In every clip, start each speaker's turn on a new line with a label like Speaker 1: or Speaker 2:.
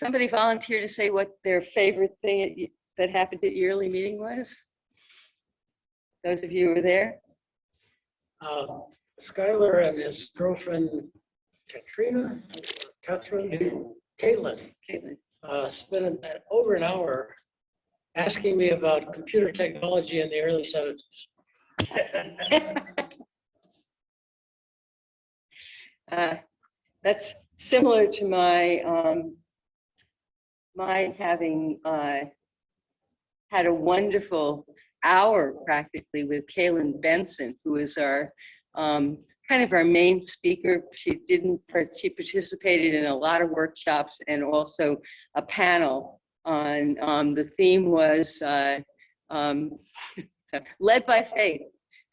Speaker 1: somebody volunteer to say what their favorite thing that happened at yearly meeting was? Those of you who were there.
Speaker 2: Skylar and his girlfriend, Caitlin, spent over an hour asking me about computer technology in the early 70s.
Speaker 1: That's similar to my having had a wonderful hour practically with Kaylin Benson, who is our kind of our main speaker. She participated in a lot of workshops and also a panel on the theme was led by faith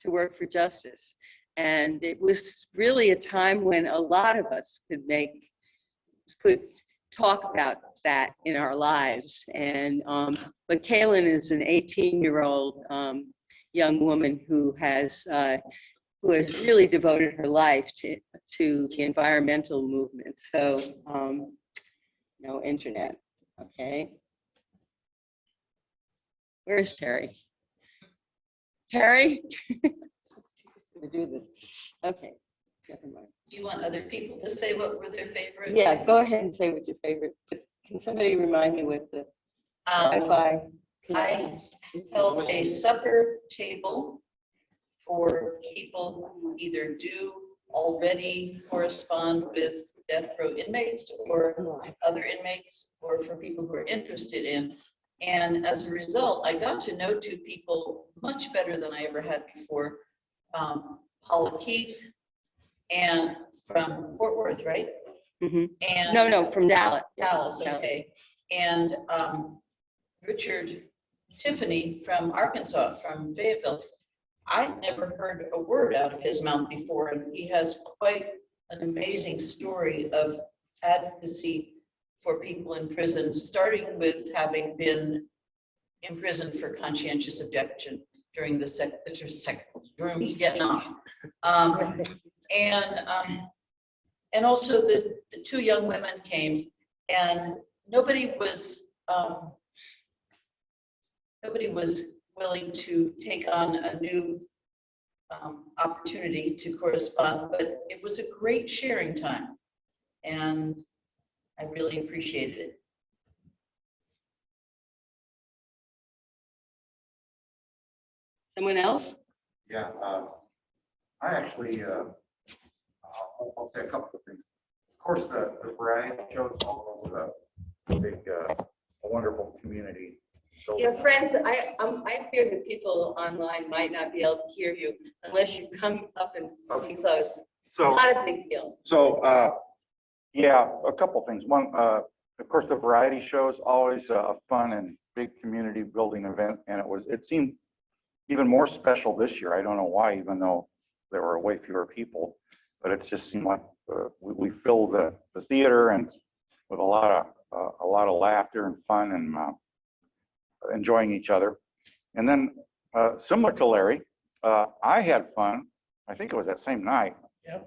Speaker 1: to work for justice. And it was really a time when a lot of us could talk about that in our lives. And but Kaylin is an 18-year-old young woman who has really devoted her life to the environmental movement. So no internet, okay. Where's Terry? Terry? To do this. Okay, never mind.
Speaker 3: Do you want other people to say what were their favorite?
Speaker 1: Yeah, go ahead and say what your favorite. But can somebody remind me what the Wi-Fi?
Speaker 3: I held a supper table for people who either do already correspond with death row inmates or other inmates, or for people who are interested in. And as a result, I got to know two people much better than I ever had before. Paula Keith and from Fort Worth, right?
Speaker 1: Mm-hmm.
Speaker 3: And
Speaker 1: No, from Dallas.
Speaker 3: Dallas, okay. And Richard Tiffany from Arkansas, from Fayetteville. I'd never heard a word out of his mouth before, and he has quite an amazing story of advocacy for people in prison, starting with having been imprisoned for conscientious objection during during Vietnam, and also the two young women came, and nobody was willing to take on a new opportunity to correspond, but it was a great sharing time, and I really appreciated it.
Speaker 1: Someone else?
Speaker 4: Yeah, I actually, I'll say a couple of things. Of course, the variety shows all over the big, a wonderful community.
Speaker 1: You know, friends, I fear that people online might not be able to hear you unless you come up and be close.
Speaker 4: So,
Speaker 1: not a big deal.
Speaker 4: So, yeah, a couple things. One, of course, the variety show is always a fun and big community building event, and it seemed even more special this year. I don't know why, even though there were way fewer people, but it just seemed like we filled the theater and with a lot of laughter and fun and enjoying each other. And then similar to Larry, I had fun. I think it was that same night.
Speaker 2: Yep.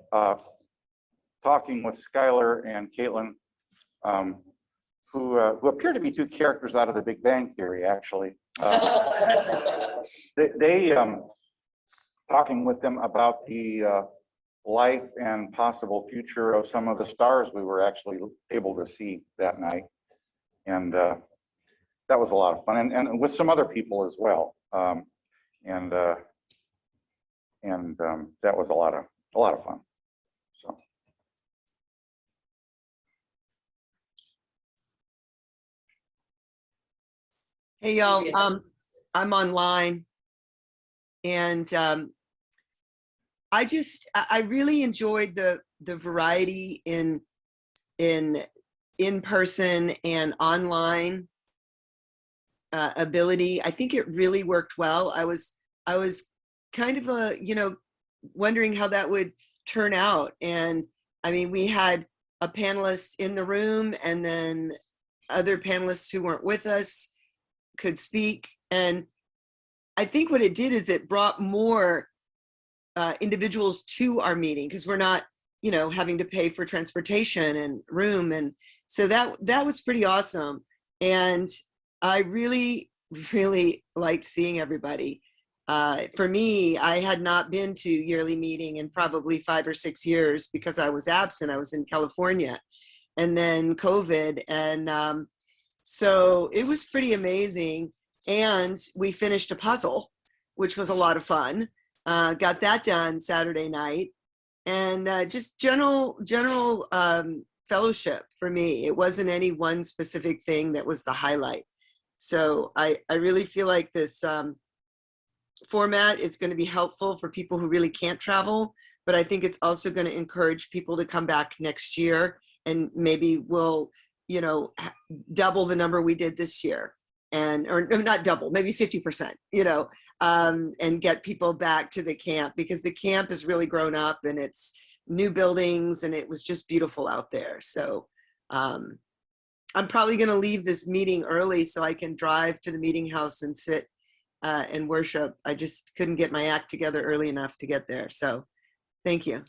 Speaker 4: Talking with Skylar and Caitlin, who appear to be two characters out of The Big Bang Theory, actually. They talking with them about the life and possible future of some of the stars we were actually able to see that night, and that was a lot of fun, and with some other people as well, and that was a lot of fun. So.
Speaker 5: Hey y'all, I'm online, and I really enjoyed the variety in person and online ability. I think it really worked well. I was kind of wondering how that would turn out, and I mean, we had a panelist in the room, and then other panelists who weren't with us could speak, and I think what it did is it brought more individuals to our meeting, because we're not having to pay for transportation and room, and So that was pretty awesome. And I really, really liked seeing everybody. For me, I had not been to yearly meeting in probably 5 or 6 years because I was absent. I was in California, and then COVID. And so it was pretty amazing. And we finished a puzzle, which was a lot of fun. Got that done Saturday night. And just general fellowship for me. It wasn't any one specific thing that was the highlight. So I really feel like this format is going to be helpful for people who really can't travel, but I think it's also going to encourage people to come back next year, and maybe we'll, double the number we did this year, or not double, maybe 50%, and get people back to the camp, because the camp has really grown up and it's new buildings and it was just beautiful out there. So I'm probably going to leave this meeting early so I can drive to the meeting house and sit and worship. I just couldn't get my act together early enough to get there. So thank you.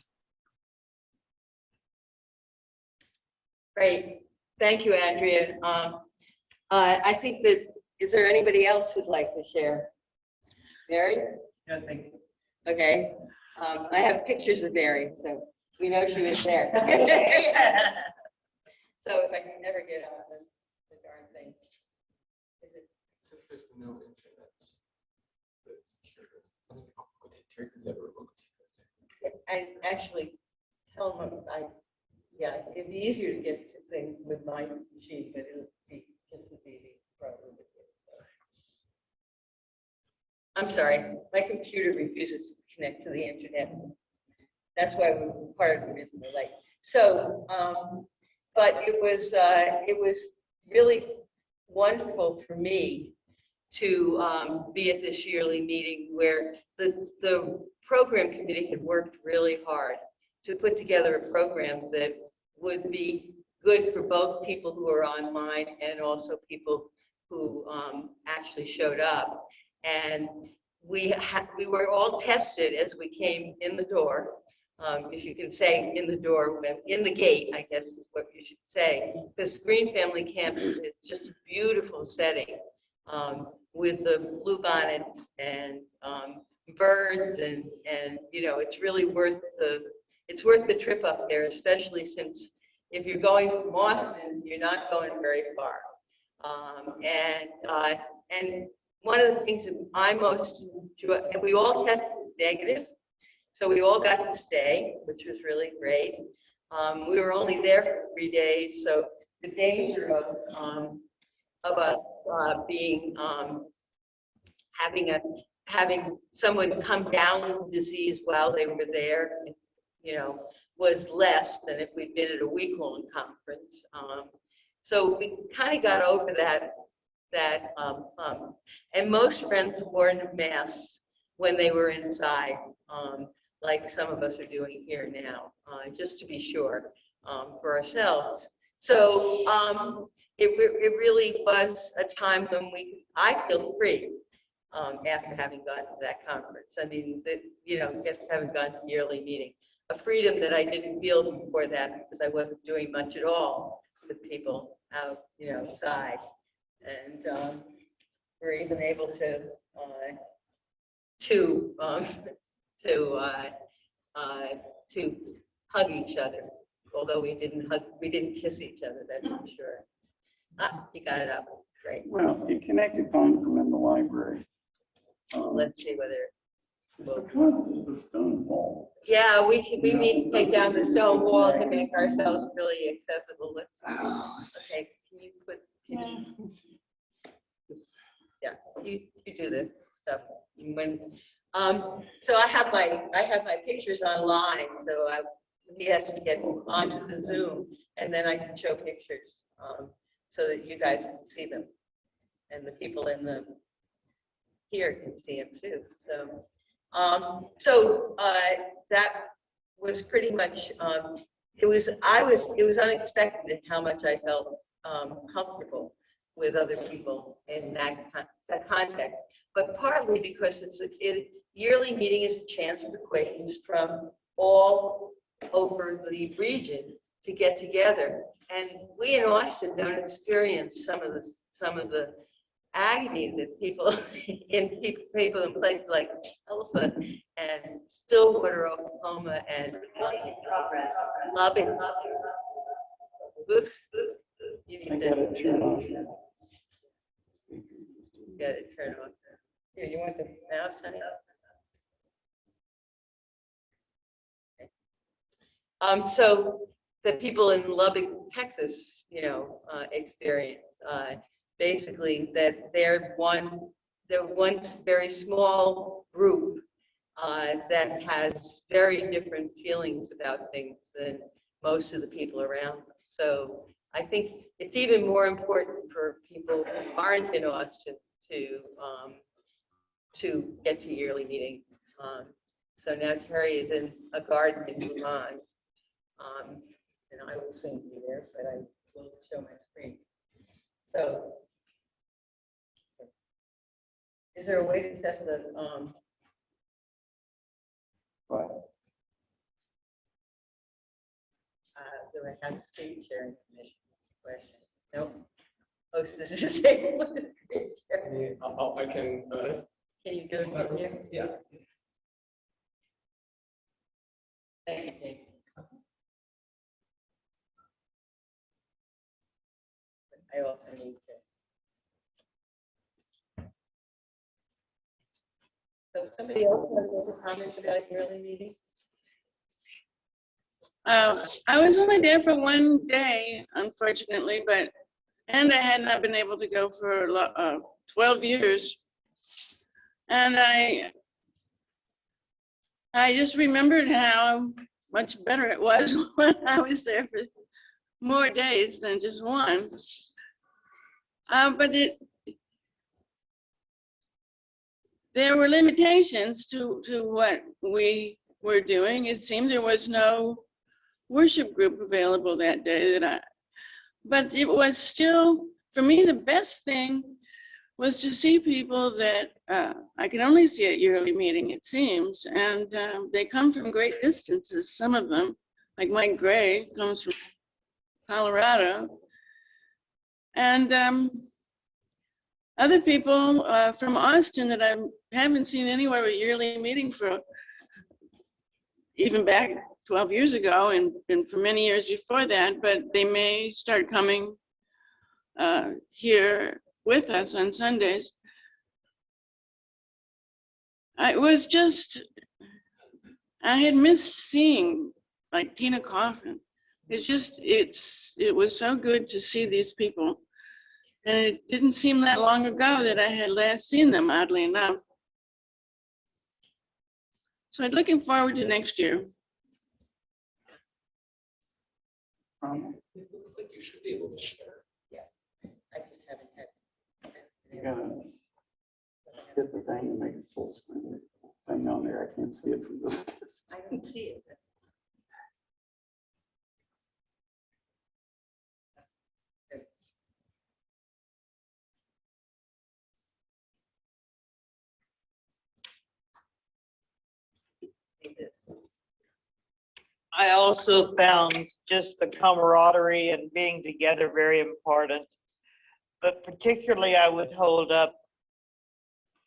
Speaker 1: Great. Thank you, Andrea. I think that, is there anybody else who'd like to share? Mary?
Speaker 2: Yeah, thank you.
Speaker 1: Okay. I have pictures of Mary, so we know she was there. So if I can never get on the darn thing.
Speaker 6: Since there's no internet that's secured, I mean, there's never remote.
Speaker 1: I actually tell them, yeah, it'd be easier to get to things with my machine, but it would be just as easy probably with it. I'm sorry, my computer refuses to connect to the internet. That's why we're part of the reason we're late. So, but it was really wonderful for me to be at this yearly meeting where the program committee had worked really hard to put together a program that would be good for both people who are online and also people who actually showed up. And we were all tested as we came in the door. If you can say in the door, when in the gate, I guess is what you should say, because Green Family Camp is just a beautiful setting with the blue bonnets and birds, and it's really worth the trip up there, especially since if you're going from Austin, you're not going very far. And one of the things that I most enjoy, and we all tested negative, so we all got to stay, which was really great. We were only there for 3 days, so the danger of us being having someone come down with the disease while they were there, was less than if we'd been at a week-long conference. So we kind of got over that. And most friends wore masks when they were inside, like some of us are doing here now, just to be sure for ourselves. So it really was a time when I feel free after having gone to that conference. I mean, having gone to the yearly meeting, a freedom that I didn't feel before that because I wasn't doing much at all with people out, outside. And we're even able to hug each other, although we didn't kiss each other, that's for sure. You got it up, great.
Speaker 7: Well, you connected phone from in the library.
Speaker 1: Let's see whether.
Speaker 7: Because it's the stone wall.
Speaker 1: Yeah, we need to take down the stone wall to make ourselves really accessible. Let's see. Okay, yeah, you do this stuff. So I have my pictures online, so he has to get onto the Zoom, and then I can show pictures so that you guys can see them, and the people here can see them too. So that was pretty much it was unexpected how much I felt comfortable with other people in that context, but partly because yearly meeting is a chance for acquaintance from all over the region to get together. And we in Austin don't experience some of the agony that people people in places like Tulsa and Stillwater, Oklahoma, and Lubbock. Oops, you
Speaker 7: I
Speaker 1: need
Speaker 7: got it
Speaker 1: to
Speaker 7: turned off.
Speaker 1: get it turned on. Here, you want the mouse, honey? So the people in Lubbock, Texas, experience, basically that they're one very small group that has very different feelings about things than most of the people around them. So I think it's even more important for people who aren't in Austin to get to yearly meeting. So now Terry is in a garden in Vermont. And I will soon be there, but I will show my screen. So, is there a way to set the,
Speaker 7: But
Speaker 1: do I have screen sharing permission? Question. Nope. Host is disabled. Screen sharing.
Speaker 6: I can,
Speaker 1: Can you do it from here?
Speaker 6: yeah.
Speaker 1: Thank you, Jake. I also need to. So somebody else has a comment about yearly meeting?
Speaker 8: I was only there for one day, unfortunately, and I had not been able to go for 12 years. And I just remembered how much better it was when I was there for more days than just one. But there were limitations to what we were doing. It seemed there was no worship group available that day but it was still, for me, the best thing was to see people that I can only see at yearly meeting, it seems, and they come from great distances, some of them, like Mike Gray comes from Colorado, and other people from Austin that I haven't seen anywhere a yearly meeting for even back 12 years ago and for many years before that, but they may start coming here with us on Sundays. I had missed seeing like Tina Coffin. It was so good to see these people. And it didn't seem that long ago that I had last seen them, oddly enough. So I'm looking forward to next year.
Speaker 6: It looks like you should be able to share.
Speaker 1: I just haven't had.
Speaker 7: you gotta hit the thing and make it full screen. Thing on there, I can't see it from this distance.
Speaker 1: I can see it. See this.
Speaker 9: I also found just the camaraderie and being together very important. But particularly, I would hold up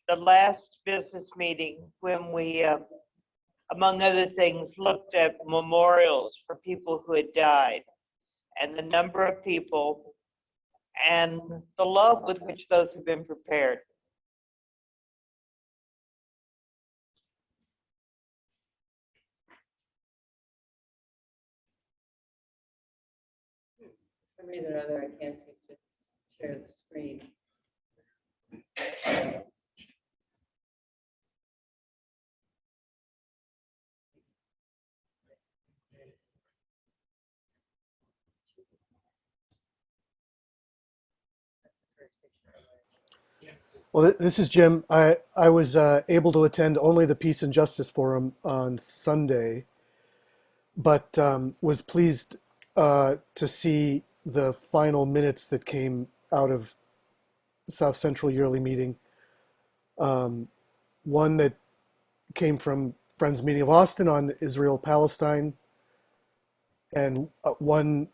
Speaker 9: the last business meeting when we, among other things, looked at memorials for people who had died and the number of people and the love with which those have been prepared.
Speaker 1: For some reason or other, I can't seem to share the screen.
Speaker 10: Well, this is Jim. I was able to attend only the Peace and Justice Forum on Sunday, but was pleased to see the final minutes that came out of South Central yearly meeting. One that came from Friends Meeting of Austin on Israel-Palestine, and one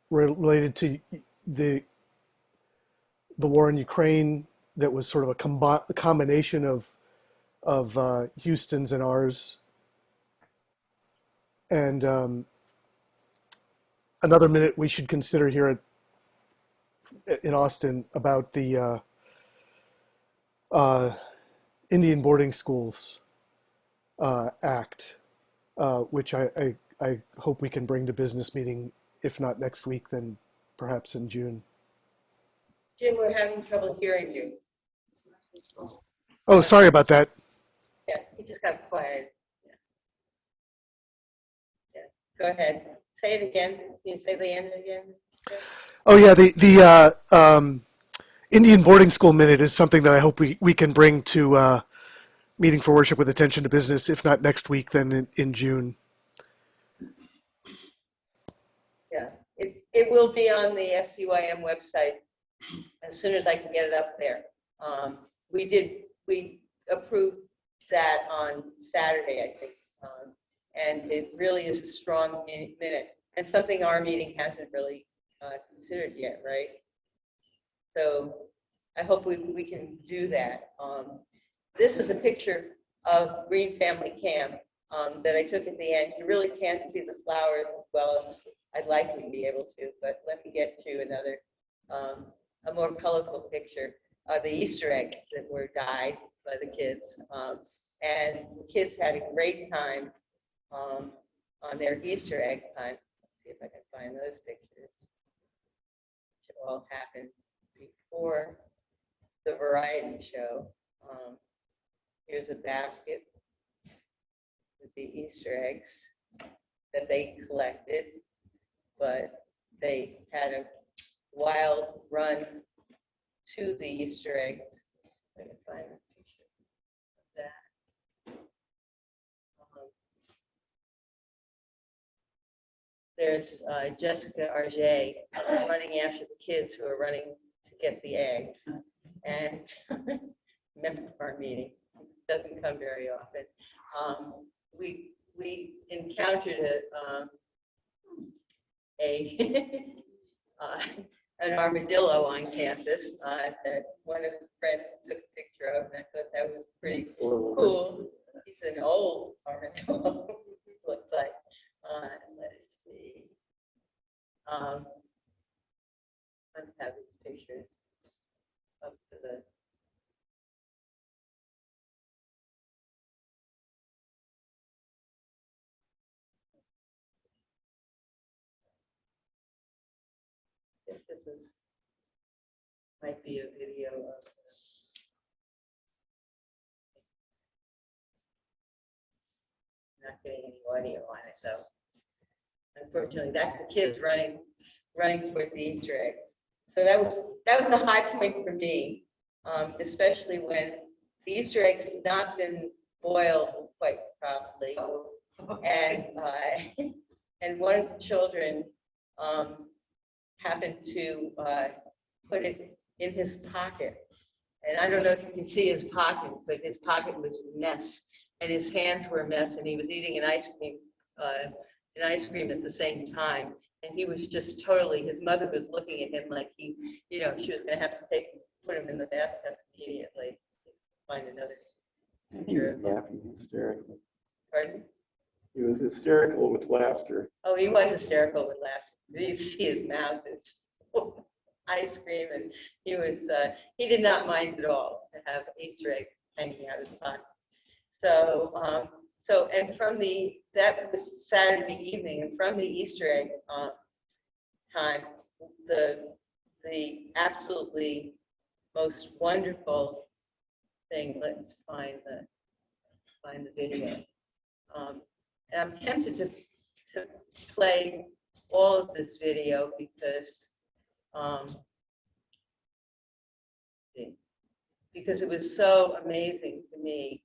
Speaker 10: related to the war in Ukraine that was sort of a combination of Houston's and ours, and another minute we should consider here in Austin about the Indian boarding schools act, which I hope we can bring to business meeting, if not next week, then perhaps in June.
Speaker 1: Jim, we're having trouble hearing you.
Speaker 10: Oh, sorry about that.
Speaker 1: Yeah, you just got quiet. Yeah. Yeah. Go ahead. Say it again. Can you say the end again?
Speaker 10: Oh yeah, the Indian boarding school minute is something that I hope we can bring to meeting for worship with attention to business, if not next week, then in June.
Speaker 1: Yeah, it will be on the SCYM website as soon as I can get it up there. We approved that on Saturday, I think. And it really is a strong minute and something our meeting hasn't really considered yet, right? So I hope we can do that. This is a picture of Green Family Camp that I took at the end. You really can't see the flowers as well as I'd like to be able to, but let me get to another, a more colorful picture of the Easter eggs that were dyed by the kids. And the kids had a great time on their Easter egg hunt. Let's see if I can find those pictures. Which all happened before the variety show. Here's a basket with the Easter eggs that they collected, but they had a wild run to the Easter egg. I can find a picture of that. There's Jessica Arget running after the kids who are running to get the eggs. And member of our meeting, doesn't come very often. We encountered an armadillo on campus that one of the friends took a picture of, and I thought that was pretty cool. He's an old armadillo, looks like. Let's see. Let's have these pictures up to the. I think this might be a video of. Not getting any audio on it, though. Unfortunately, that's the kids running towards the Easter egg. So that was the high point for me, especially when the Easter eggs had not been boiled quite properly, and one of the children happened to put it in his pocket. And I don't know if you can see his pocket, but his pocket was a mess, and his hands were a mess, and he was eating an ice cream at the same time. And he was just totally, his mother was looking at him like she was going to have to put him in the bathtub immediately. Find another
Speaker 7: He was
Speaker 1: picture.
Speaker 7: laughing hysterically.
Speaker 1: Pardon?
Speaker 7: He was hysterical with laughter.
Speaker 1: Oh, he was hysterical with laughter. You see his mouth is full of ice cream, and he did not mind at all to have Easter egg hanging out of his pocket. So, and that was Saturday evening, and from the Easter egg time, the absolutely most wonderful thing. Let's find the video. And I'm tempted to play all of this video because it was so amazing to me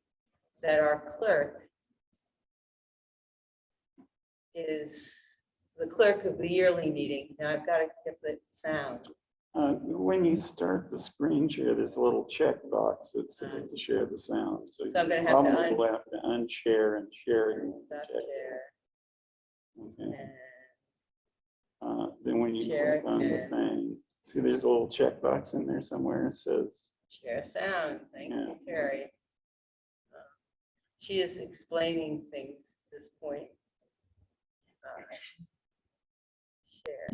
Speaker 1: that our clerk is the clerk of the yearly meeting. Now I've got to get the sound.
Speaker 7: When you start the screen share, there's a little check box that says to share the sound. So
Speaker 1: I'm gonna
Speaker 7: you
Speaker 1: have to
Speaker 7: probably will have to unshare and share.
Speaker 1: Stop
Speaker 7: Check.
Speaker 1: share.
Speaker 7: Okay.
Speaker 1: And
Speaker 7: Then when you
Speaker 1: Share
Speaker 7: click on the
Speaker 1: again.
Speaker 7: thing, see there's a little checkbox in there somewhere. It says,
Speaker 1: Share sound. Thank
Speaker 7: Yeah.
Speaker 1: you, Terry. She is explaining things at this point. Share.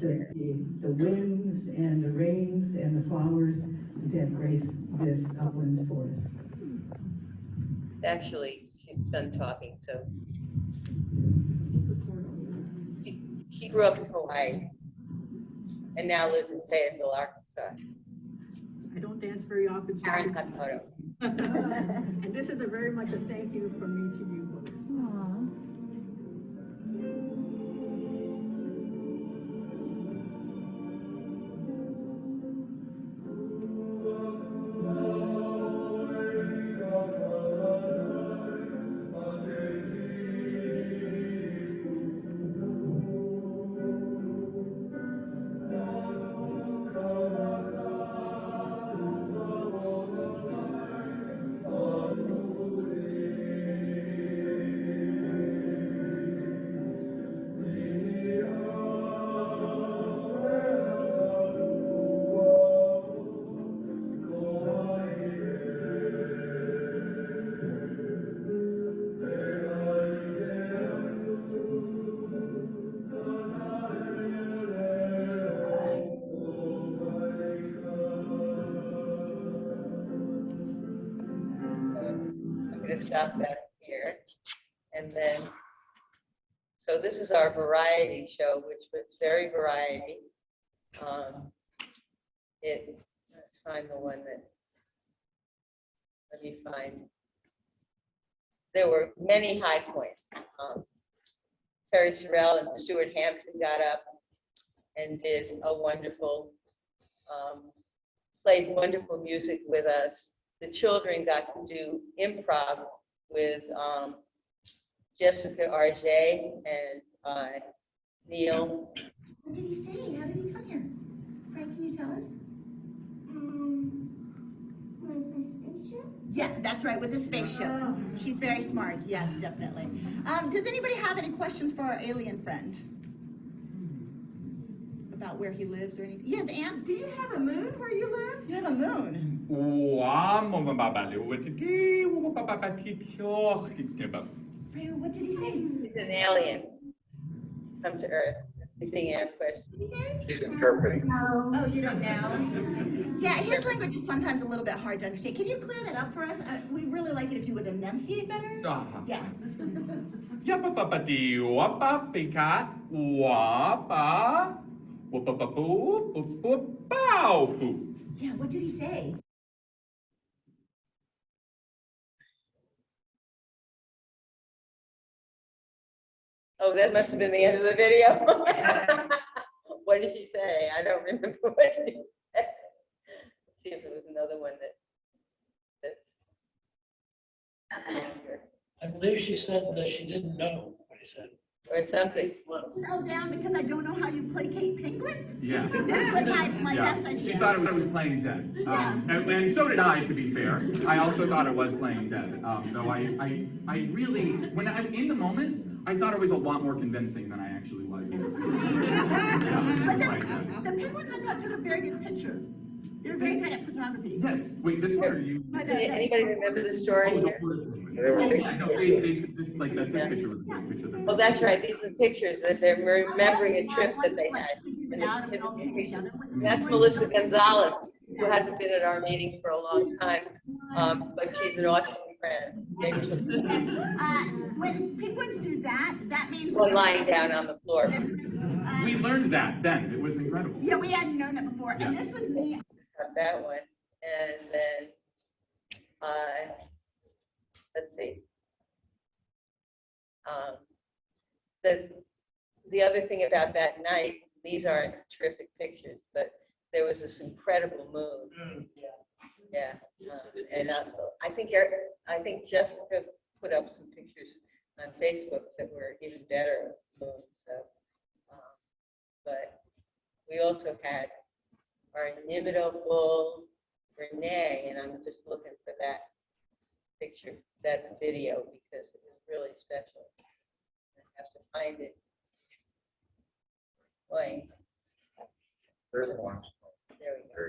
Speaker 11: The winds and the rains and the flowers that grace this uplands forest.
Speaker 1: Actually, she's done talking, so. She grew up in Hawaii and now lives in Fayetteville, Arkansas.
Speaker 11: I don't dance very often. So
Speaker 1: Karen Katamoto.
Speaker 11: and this is a very much a thank you from me to you folks.
Speaker 1: I'm going to stop that here. And then, so this is our variety show, which was very variety. Let's find the one that, let me find. There were many high points. Terry Sorrell and Stuart Hampton got up and did a wonderful, played wonderful music with us. The children got to do improv with Jessica RJ and Neil.
Speaker 12: What did he say? How did he come here? Frank, can you tell us? With the spaceship? Yeah, that's right, with the spaceship. Oh. She's very smart, yes, definitely. Does anybody have any questions for our alien friend? About where he lives or anything? Yes, Anne? Do you have a moon where you live? You have a moon? Freya, what did he say?
Speaker 1: He's an alien. Come to Earth. He's being asked questions.
Speaker 12: What did he say?
Speaker 4: She's interpreting.
Speaker 12: No. Oh, you don't know? Yeah, his language is sometimes a little bit hard to understand. Can you clear that up for us? We'd really like it if you would enunciate better. Yeah. Yeah, what did he say?
Speaker 1: Oh, that must have been the end of the video. What did she say? I don't remember what she said. Let's see if there was another one that.
Speaker 2: I believe she said that she didn't know what he said.
Speaker 1: Or something.
Speaker 12: Slow down because I don't know how you placate penguins.
Speaker 13: Yeah.
Speaker 12: This was my best idea.
Speaker 13: She thought it was playing dead. And so did I, to be fair. I also thought it was playing dead. Though I really, when I'm in the moment, I thought it was a lot more convincing than I actually was.
Speaker 12: But the penguins I thought took a very good picture. You're very good at photography.
Speaker 13: Yes. Wait, this one or you?
Speaker 1: Anybody remember the story here?
Speaker 13: Oh, yeah, no, this picture was great. We said that.
Speaker 1: Oh, that's right. These are pictures that they're remembering a trip that they had. That's Melissa Gonzalez, who hasn't been at our meeting for a long time, but she's an awesome friend.
Speaker 12: When penguins do that, that means
Speaker 1: One lying down on the floor.
Speaker 13: We learned that then. It was incredible.
Speaker 12: Yeah, we hadn't known it before.
Speaker 13: Yeah.
Speaker 12: And this was me.
Speaker 1: That one, and then let's see. The other thing about that night, these aren't terrific pictures, but there was this incredible moon. Yeah, and I think Jessica put up some pictures on Facebook that were even better moons. So, but we also had our inimitable Renee, and I'm just looking for that picture, that video, because it was really special. I have to find it. Boy,
Speaker 4: There's one.
Speaker 1: There we go.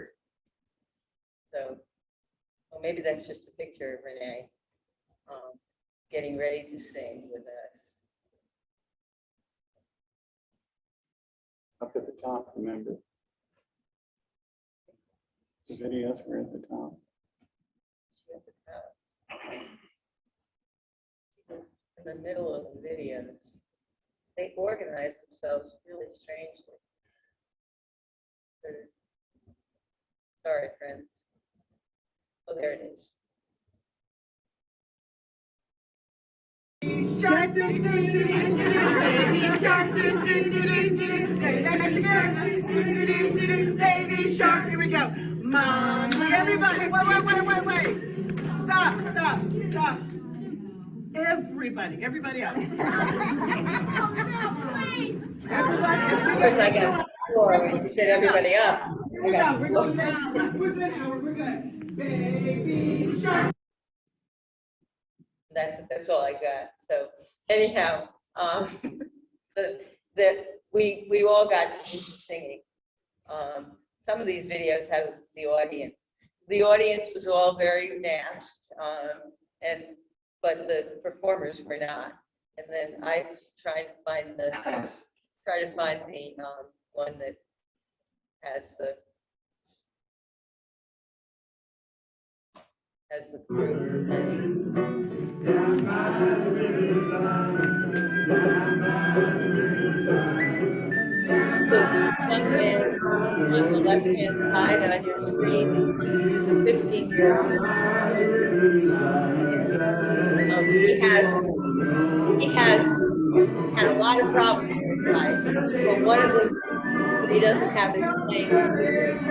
Speaker 1: So, well, maybe that's just a picture of Renee getting ready to sing with us.
Speaker 7: Up at the top, remember? The videos were at the top.
Speaker 1: She at the top. She was in the middle of the videos. They organized themselves really strangely. Sorry, friends. Oh, there it is.
Speaker 12: Shark, do, do, do, do, baby shark, do, do, do, do, do, baby shark, here we go. Mama, everybody, wait. Stop. Everybody up.
Speaker 1: Of course, I got four when you said everybody up. I got
Speaker 12: We're good, Howard, we're good. Baby shark.
Speaker 1: That's all I got. So anyhow, we all got into singing. Some of these videos have the audience. The audience was all very masked, but the performers were not. And then I tried to find the one that has the crew. So the young man on the left-hand side on your screen is a 15-year-old. He has had a lot of problems in his life, but one of the that he doesn't have is playing the flute.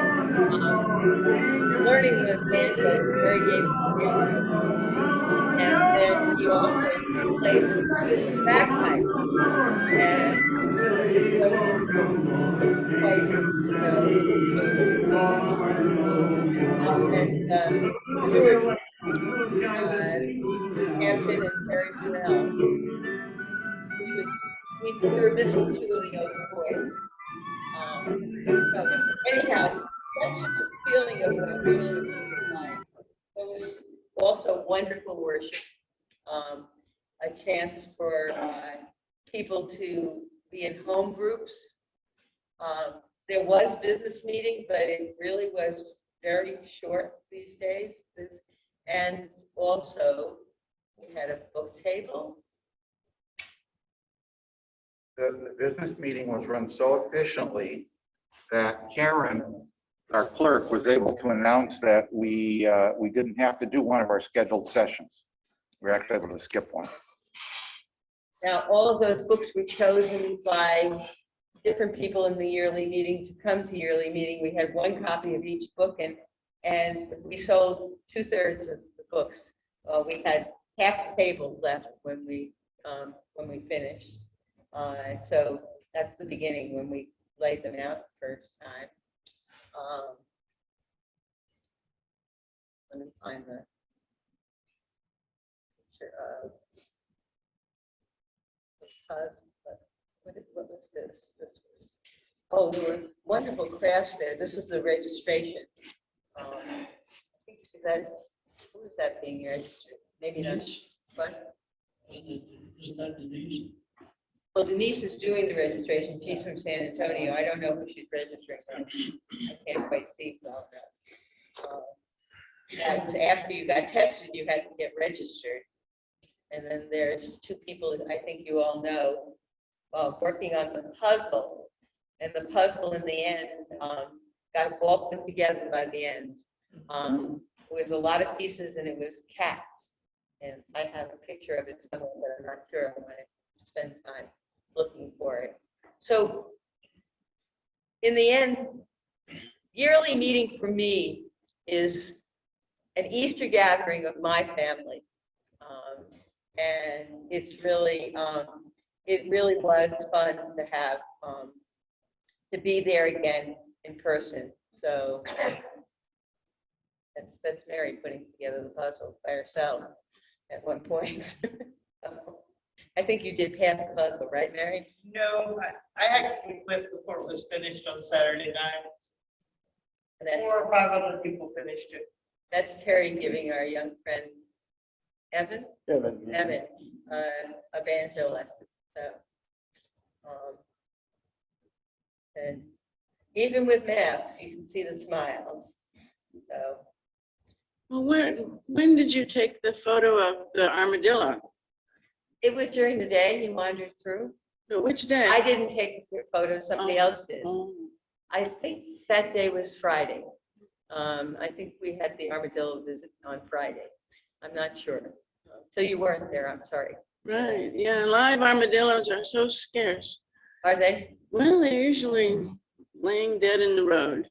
Speaker 1: Learning the banjo is a very dangerous game. And then he also plays the bagpipe. And he wrote this quite, and Stuart Hampton and Terry Burrell, which was, we were missing two of the Oaks boys. So anyhow, that's just a feeling of what children is like. There was also wonderful worship, a chance for people to be in home groups. There was business meeting, but it really was very short these days. And also, we had a book table.
Speaker 4: The business meeting was run so efficiently that Karen, our clerk, was able to announce that we didn't have to do one of our scheduled sessions. We were actually able to skip one.
Speaker 1: Now, all of those books were chosen by different people in the yearly meeting to come to yearly meeting. We had one copy of each book, and we sold 2/3 of the books. We had half the table left when we finished. So that's the beginning when we laid them out the first time. Let me find the picture of what was this? Oh, there were wonderful crafts there. This is the registration. I think who is that being registered? Maybe not. But
Speaker 2: Is that Denise?
Speaker 1: well, Denise is doing the registration. She's from San Antonio. I don't know who she's registering. I can't quite see well enough. That was after you got tested, you had to get registered. And then there's two people that I think you all know working on the puzzle. And the puzzle in the end got all put together by the end. It was a lot of pieces and it was cats. And I have a picture of it somewhere, but I'm not sure I want to spend time looking for it. So in the end, yearly meeting for me is an Easter gathering of my family. And it's really, it really was fun to have, to be there again in person. So that's Mary putting together the puzzle by herself at one point. I think you did half the puzzle, right, Mary?
Speaker 9: No, I actually quit before it was finished on Saturday night.
Speaker 1: And that's,
Speaker 9: 4 or 5 other people finished it.
Speaker 1: that's Terry giving our young friend Evan, a banjo lesson. So, and even with masks, you can see the smiles. So,
Speaker 8: Well, when did you take the photo of the armadillo?
Speaker 1: it was during the day he wandered through.
Speaker 8: But which day?
Speaker 1: I didn't take the photo, somebody else did.
Speaker 8: Oh.
Speaker 1: I think that day was Friday. I think we had the armadillo visit on Friday. I'm not sure. So you weren't there, I'm sorry.
Speaker 8: Right, yeah, live armadillos are so scarce.
Speaker 1: Are they?
Speaker 8: Well, they're usually laying dead in the road.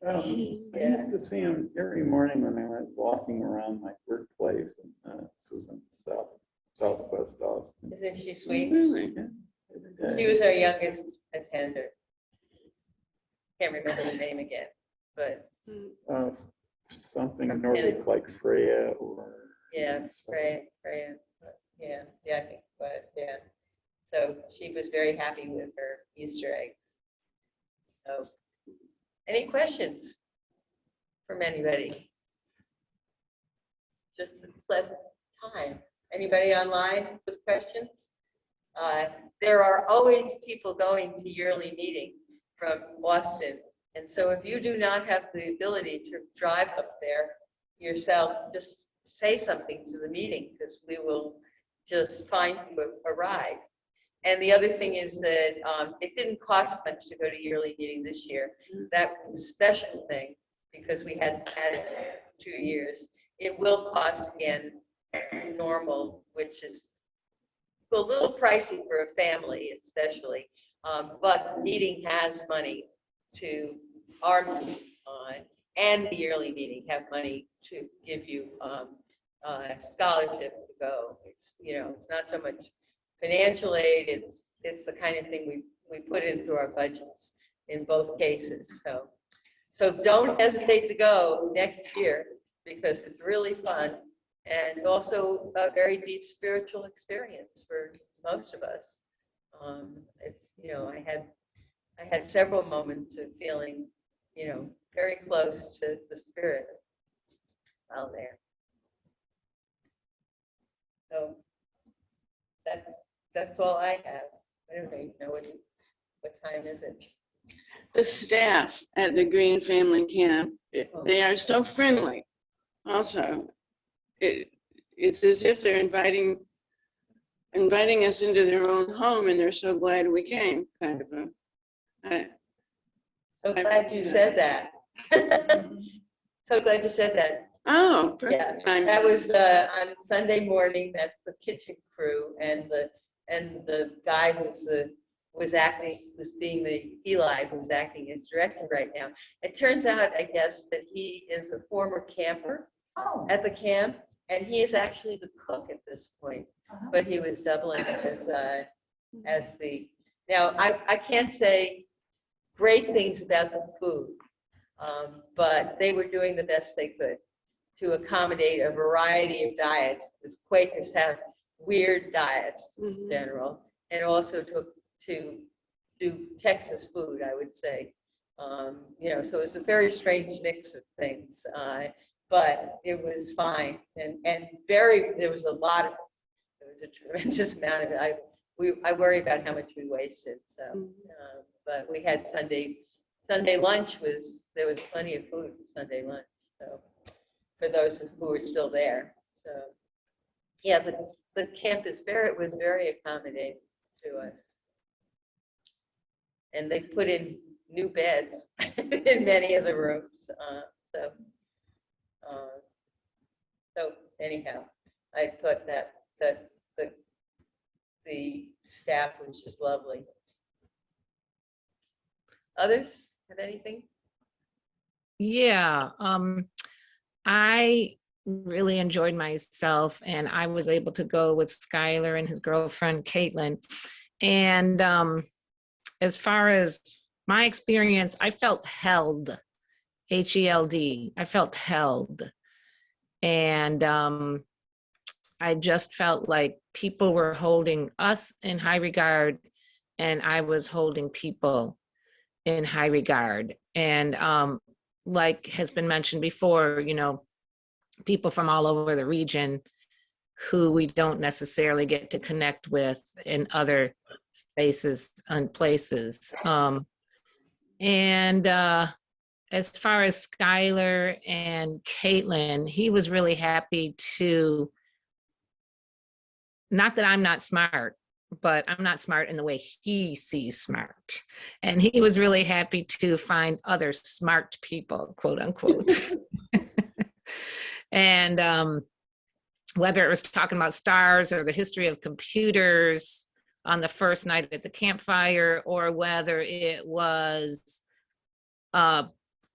Speaker 7: I used to see him every morning when I went walking around my workplace, and this was in southwest Austin.
Speaker 1: Isn't she sweet?
Speaker 8: Really?
Speaker 7: Yeah, every day.
Speaker 1: She was our youngest attender. Can't remember the name again, but
Speaker 7: Something
Speaker 1: From
Speaker 7: Nordic
Speaker 1: Canada.
Speaker 7: like Freya or.
Speaker 1: yeah, Freya, yeah, I think it was, yeah. So she was very happy with her Easter eggs. So, any questions from anybody? Just a pleasant time. Anybody online with questions? There are always people going to yearly meeting from Austin. And so if you do not have the ability to drive up there yourself, just say something to the meeting because we will just find you a ride. And the other thing is that it didn't cost much to go to yearly meeting this year. That was a special thing because we hadn't had it for 2 years. It will cost again normal, which is a little pricey for a family especially. But meeting has money to our meeting and the yearly meeting have money to give you scholarship to go. It's, you know, it's not so much financial aid, it's the kind of thing we put into our budgets in both cases. So don't hesitate to go next year because it's really fun and also a very deep spiritual experience for most of us. It's, you know, I had several moments of feeling, you know, very close to the spirit while there. So that's all I have. I don't even know what time is it.
Speaker 8: The staff at the Green Family Camp, they are so friendly. Also, it's as if they're inviting us into their own home, and they're so glad we came, kind of a.
Speaker 1: So glad you said that. So glad you said that.
Speaker 8: Oh,
Speaker 1: Yeah,
Speaker 8: perfect.
Speaker 1: that was on Sunday morning. That's the kitchen crew, and the guy who's being the Eli, who's acting as director right now. It turns out, I guess, that he is a former camper at the camp, and he is actually the cook at this point. But he was doubling as the. Now I can't say great things about the food, but they were doing the best they could to accommodate a variety of diets, because Quakers have weird diets in general, and also to do Texas food, I would say. You know, so it was a very strange mix of things, but it was fine, and there was a tremendous amount of it. I worry about how much we wasted. So, but we had Sunday lunch there was plenty of food for Sunday lunch. So for those who were still there. So yeah, the campus was very accommodating to us. And they put in new beds in many of the rooms. So anyhow, I thought that the staff was just lovely. Others have anything?
Speaker 14: Yeah, I really enjoyed myself, and I was able to go with Skylar and his girlfriend Caitlin. And as far as my experience, I felt held, HELD. I felt held, and I just felt like people were holding us in high regard, and I was holding people in high regard. And like has been mentioned before, you know, people from all over the region who we don't necessarily get to connect with in other spaces and places. And as far as Skylar and Caitlin, he was really happy to, not that I'm not smart, but I'm not smart in the way he sees smart. And he was really happy to find other smart people, quote unquote. And whether it was talking about stars or the history of computers on the first night at the campfire, or whether it was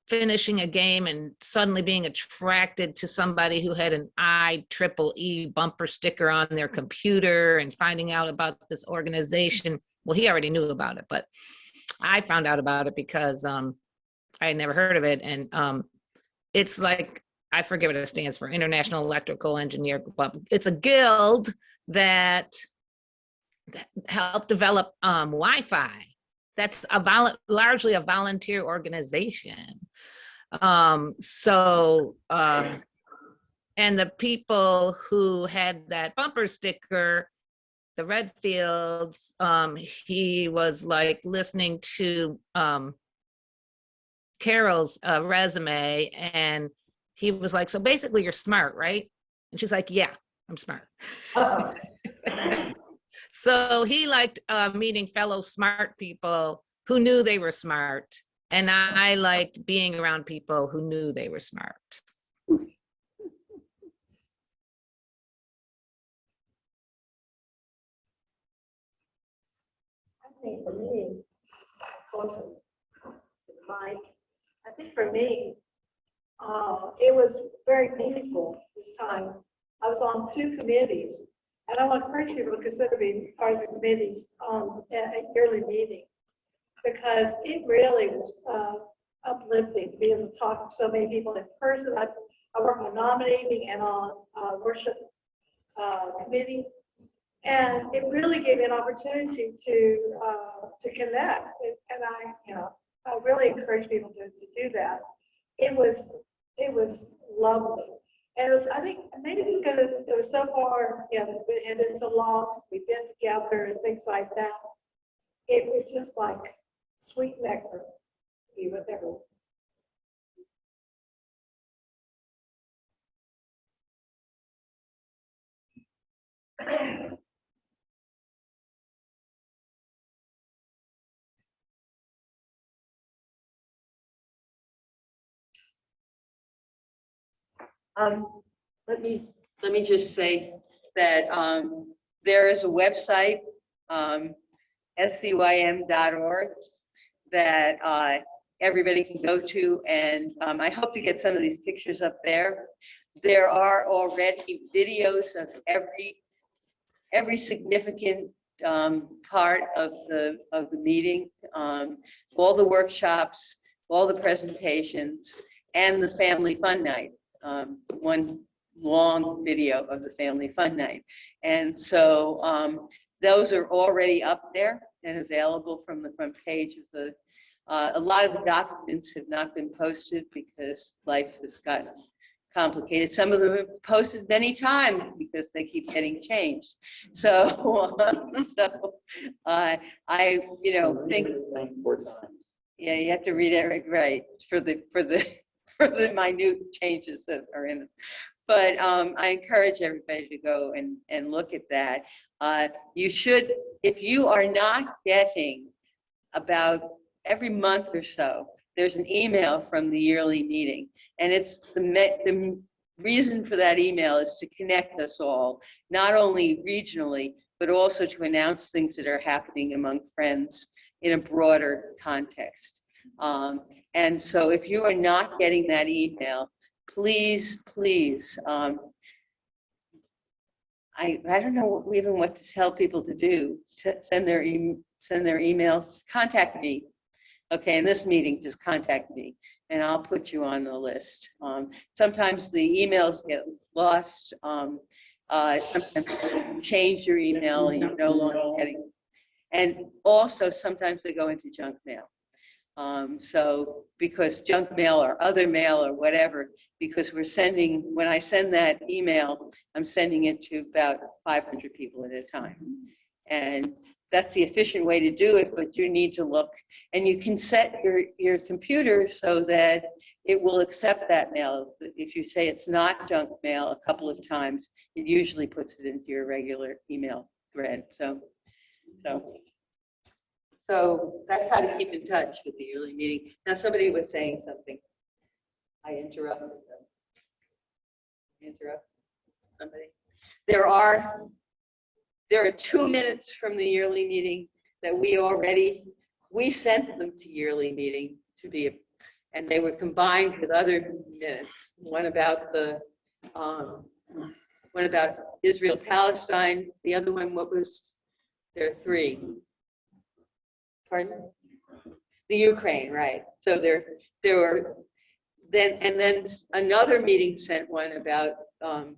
Speaker 14: finishing a game and suddenly being attracted to somebody who had an IEEE bumper sticker on their computer and finding out about this organization. Well, he already knew about it, but I found out about it because I had never heard of it. And it's like, I forget what it stands for, International Electrical Engineer Club. It's a guild that helped develop Wi-Fi. That's largely a volunteer organization. And the people who had that bumper sticker, the Redfields, he was like listening to Carol's resume, and he was like, so basically you're smart, right? And she's like, yeah, I'm smart. So he liked meeting fellow smart people who knew they were smart. And I liked being around people who knew they were smart.
Speaker 15: I think for me, closer to the mic, I think for me, it was very meaningful this time. I was on 2 committees, and I want to encourage people to consider being part of the committees at a yearly meeting, because it really was uplifting to be able to talk to so many people in person. I work on nominating and on worship committee, and it really gave me an opportunity to connect. And I really encourage people to do that. It was lovely. And it was, I think, maybe because it was so far, and it's so long, we've been together and things like that. It was just like sweet nectar to be with everyone.
Speaker 1: Let me just say that there is a website, SCYM.org, that everybody can go to, and I hope to get some of these pictures up there. There are already videos of every significant part of the meeting, all the workshops, all the presentations, and the family fun night. One long video of the family fun night. And so those are already up there and available from the front page of the, a lot of the documents have not been posted because life has gotten complicated. Some of them have posted many times because they keep getting changed. So, I, think, yeah, you have to read it right for the minute changes that are in it. But I encourage everybody to go and look at that. You should, if you are not getting about every month or so, there's an email from the yearly meeting. And it's the reason for that email is to connect us all, not only regionally, but also to announce things that are happening among friends in a broader context. And so if you are not getting that email, please, I don't know even what to tell people to do. Send their emails, contact me. Okay, in this meeting, just contact me and I'll put you on the list. Sometimes the emails get lost Sometimes you change your email and you're no longer getting, and also sometimes they go into junk mail. So because junk mail or other mail or whatever, because when I send that email, I'm sending it to about 500 people at a time. And that's the efficient way to do it, but you need to look, and you can set your computer so that it will accept that mail. If you say it's not junk mail a couple of times, it usually puts it into your regular email thread. So that's how to keep in touch with the yearly meeting. Now, somebody was saying something. I interrupted them. Interrupt somebody. There are 2 minutes from the yearly meeting that we sent them to yearly meeting and they were combined with other minutes. One about Israel Palestine. The other one, there are 3. Pardon? The Ukraine, right. So there were then another meeting sent one about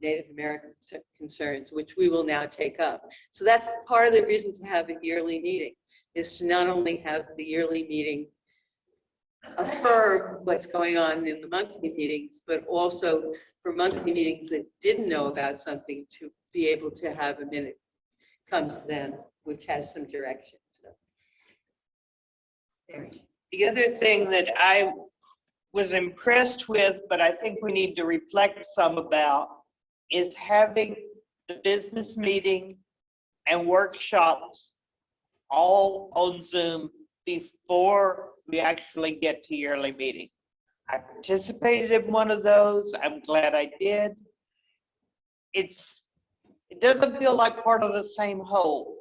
Speaker 1: Native American concerns, which we will now take up. So that's part of the reason to have a yearly meeting, is to not only have the yearly meeting affirm what's going on in the monthly meetings, but also for monthly meetings that didn't know about something to be able to have a minute come to them, which has some direction. So.
Speaker 9: The other thing that I was impressed with, but I think we need to reflect some about, is having the business meeting and workshops all on Zoom before we actually get to yearly meeting. I participated in one of those. I'm glad I did. It doesn't feel like part of the same whole.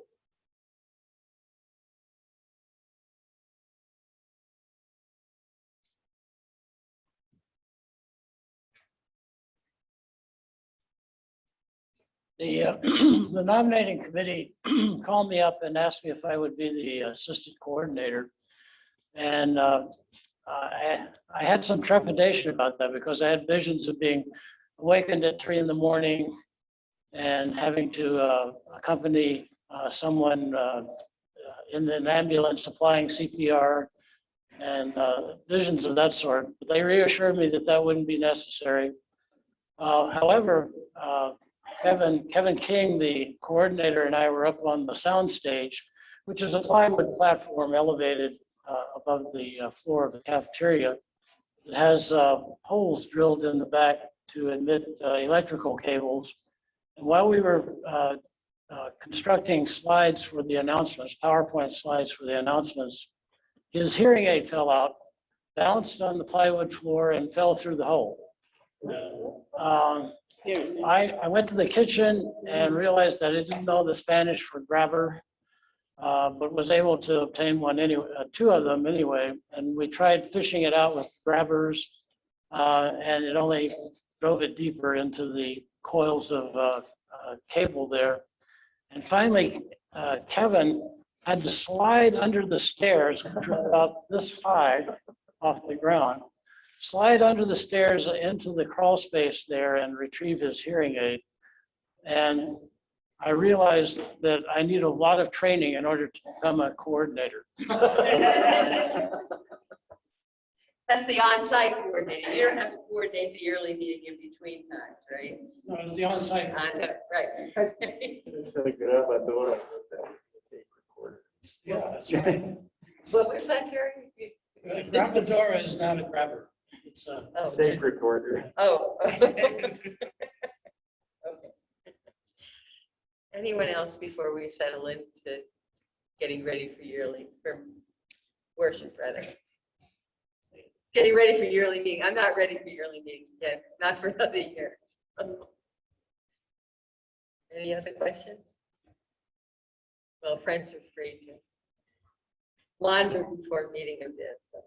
Speaker 2: The nominating committee called me up and asked me if I would be the assistant coordinator. And I had some trepidation about that because I had visions of being awakened at 3 a.m. and having to accompany someone in an ambulance applying CPR and visions of that sort. But they reassured me that that wouldn't be necessary. However, Kevin King, the coordinator, and I were up on the sound stage, which is a plywood platform elevated above the floor of the cafeteria. It has holes drilled in the back to admit electrical cables. And while we were constructing slides for the announcements, PowerPoint slides for the announcements, his hearing aid fell out, bounced on the plywood floor, and fell through the hole. I went to the kitchen and realized that I didn't know the Spanish for grabber, but was able to obtain one anyway, 2 of them anyway. And we tried fishing it out with grabbers, and it only drove it deeper into the coils of cable there. And finally, Kevin had to slide under the stairs, which were about this high off the ground, slide under the stairs into the crawl space there and retrieve his hearing aid. And I realized that I need a lot of training in order to become a coordinator.
Speaker 1: That's the on-site coordinator. You don't have to coordinate the yearly meeting in between times, right?
Speaker 2: No, it was the on-site.
Speaker 1: Right.
Speaker 7: It's a grabadora with that tape recorder.
Speaker 2: Yeah, that's right.
Speaker 1: What was that, Terry?
Speaker 2: Grabadora is not a grabber. It's a
Speaker 7: Tape recorder.
Speaker 1: Oh. Okay. Anyone else before we settle into getting ready for worship, rather? Getting ready for yearly meeting. I'm not ready for yearly meetings yet, not for another year. Any other questions? Well, friends are free to wander before meeting a bit. So.